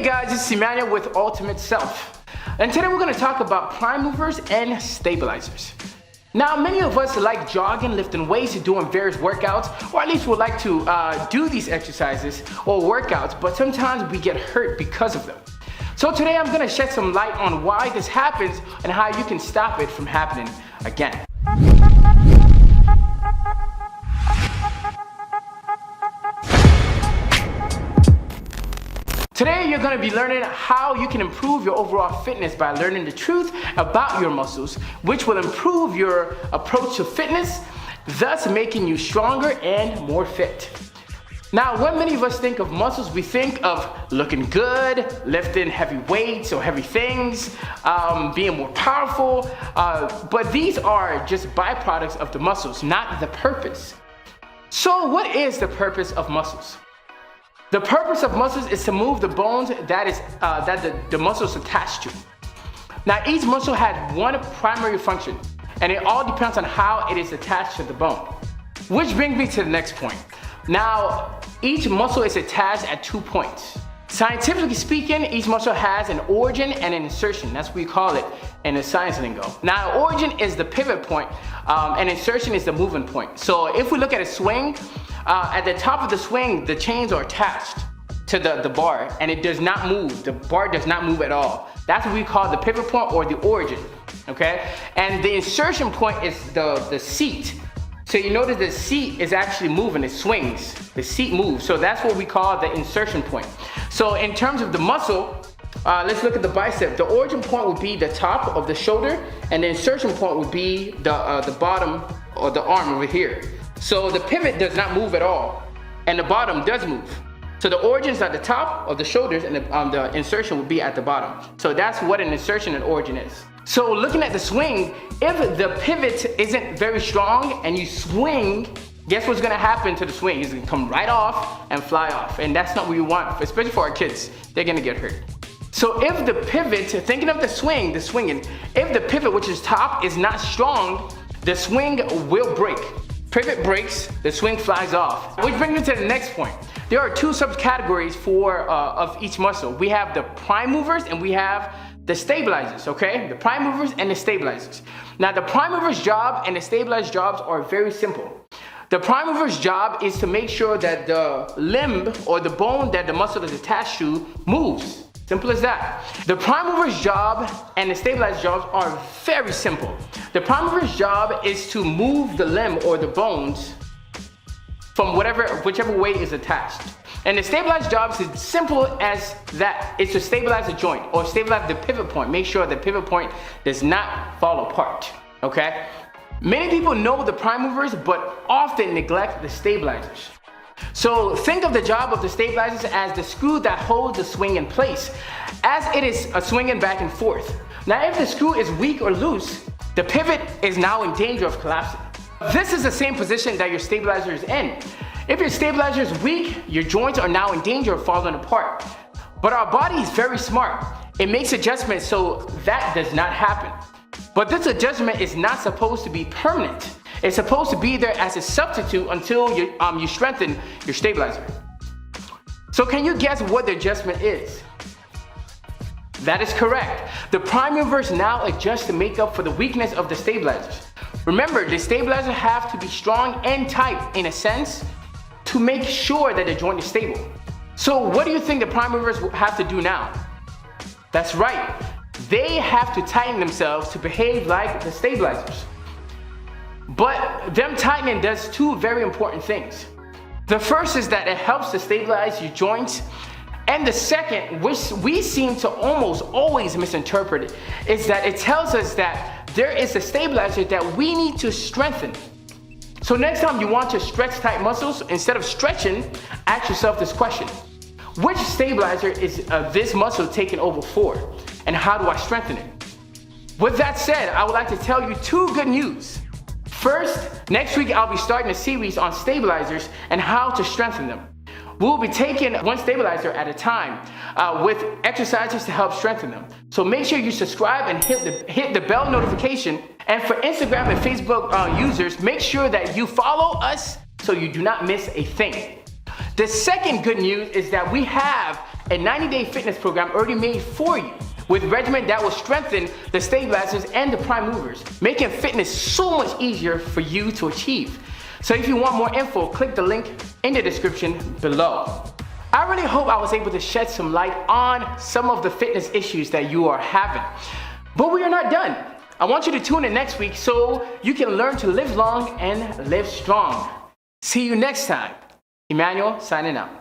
Hey guys, it's Emmanuel with Ultimate Self. And today we're going to talk about prime movers and stabilizers. Now, many of us like jogging, lifting weights, doing various workouts, or at least would like to do these exercises or workouts, but sometimes we get hurt because of them. So today I'm going to shed some light on why this happens and how you can stop it from happening again. Today you're going to be learning how you can improve your overall fitness by learning the truth about your muscles, which will improve your approach to fitness, thus making you stronger and more fit. Now, when many of us think of muscles, we think of looking good, lifting heavy weights or heavy things, being more powerful, but these are just byproducts of the muscles, not the purpose. So what is the purpose of muscles? The purpose of muscles is to move the bones that the muscles attached to. Now, each muscle has one primary function, and it all depends on how it is attached to the bone. Which brings me to the next point. Now, each muscle is attached at 2 points. Scientifically speaking, each muscle has an origin and an insertion. That's what we call it in the science lingo. Now, origin is the pivot point, and insertion is the movement point. So if we look at a swing, at the top of the swing, the chains are attached to the bar, and it does not move. The bar does not move at all. That's what we call the pivot point or the origin, okay? And the insertion point is the seat. So you notice the seat is actually moving, it swings, the seat moves. So that's what we call the insertion point. So in terms of the muscle, let's look at the bicep. The origin point would be the top of the shoulder, and the insertion point would be the bottom or the arm over here. So the pivot does not move at all, and the bottom does move. So the origin's at the top of the shoulders, and the insertion will be at the bottom. So that's what an insertion and origin is. So looking at the swing, if the pivot isn't very strong and you swing, guess what's gonna happen to the swing? It's gonna come right off and fly off. And that's not what we want, especially for our kids. They're gonna get hurt. So if the pivot, thinking of the swinging, if the pivot, which is top, is not strong, the swing will break. Pivot breaks, the swing flies off. Which brings me to the next point. There are two subcategories of each muscle. We have the prime movers and we have the stabilizers, okay? The prime movers and the stabilizers. Now, the prime mover's job and the stabilizer's jobs are very simple. The prime mover's job is to make sure that the limb or the bone that the muscle is attached to moves. Simple as that. The prime mover's job and the stabilizer's jobs are very simple. The prime mover's job is to move the limb or the bones from whichever way is attached. And the stabilizer's job is as simple as that. It's to stabilize the joint or stabilize the pivot point. Make sure the pivot point does not fall apart, okay? Many people know the prime movers, but often neglect the stabilizers. So think of the job of the stabilizers as the screw that holds the swing in place, as it is swinging back and forth. Now, if the screw is weak or loose, the pivot is now in danger of collapsing. This is the same position that your stabilizer is in. If your stabilizer is weak, your joints are now in danger of falling apart. But our body is very smart. It makes adjustments so that does not happen. But this adjustment is not supposed to be permanent. It's supposed to be there as a substitute until you strengthen your stabilizer. So can you guess what the adjustment is? That is correct. The prime movers now adjust to make up for the weakness of the stabilizers. Remember, the stabilizers have to be strong and tight in a sense to make sure that the joint is stable. So what do you think the prime movers have to do now? That's right. They have to tighten themselves to behave like the stabilizers. But them tightening does two very important things. The first is that it helps to stabilize your joints. And the second, which we seem to almost always misinterpret, is that it tells us that there is a stabilizer that we need to strengthen. So next time you want to stretch tight muscles, instead of stretching, ask yourself this question. Which stabilizer is this muscle taking over for? And how do I strengthen it? With that said, I would like to tell you two good news. First, next week I'll be starting a series on stabilizers and how to strengthen them. We'll be taking one stabilizer at a time with exercises to help strengthen them. So make sure you subscribe and hit the bell notification. And for Instagram and Facebook users, make sure that you follow us so you do not miss a thing. The second good news is that we have a 90-day fitness program already made for you, with regimen that will strengthen the stabilizers and the prime movers, making fitness so much easier for you to achieve. So if you want more info, click the link in the description below. I really hope I was able to shed some light on some of the fitness issues that you are having. But we are not done. I want you to tune in next week so you can learn to live long and live strong. See you next time. Emmanuel signing out.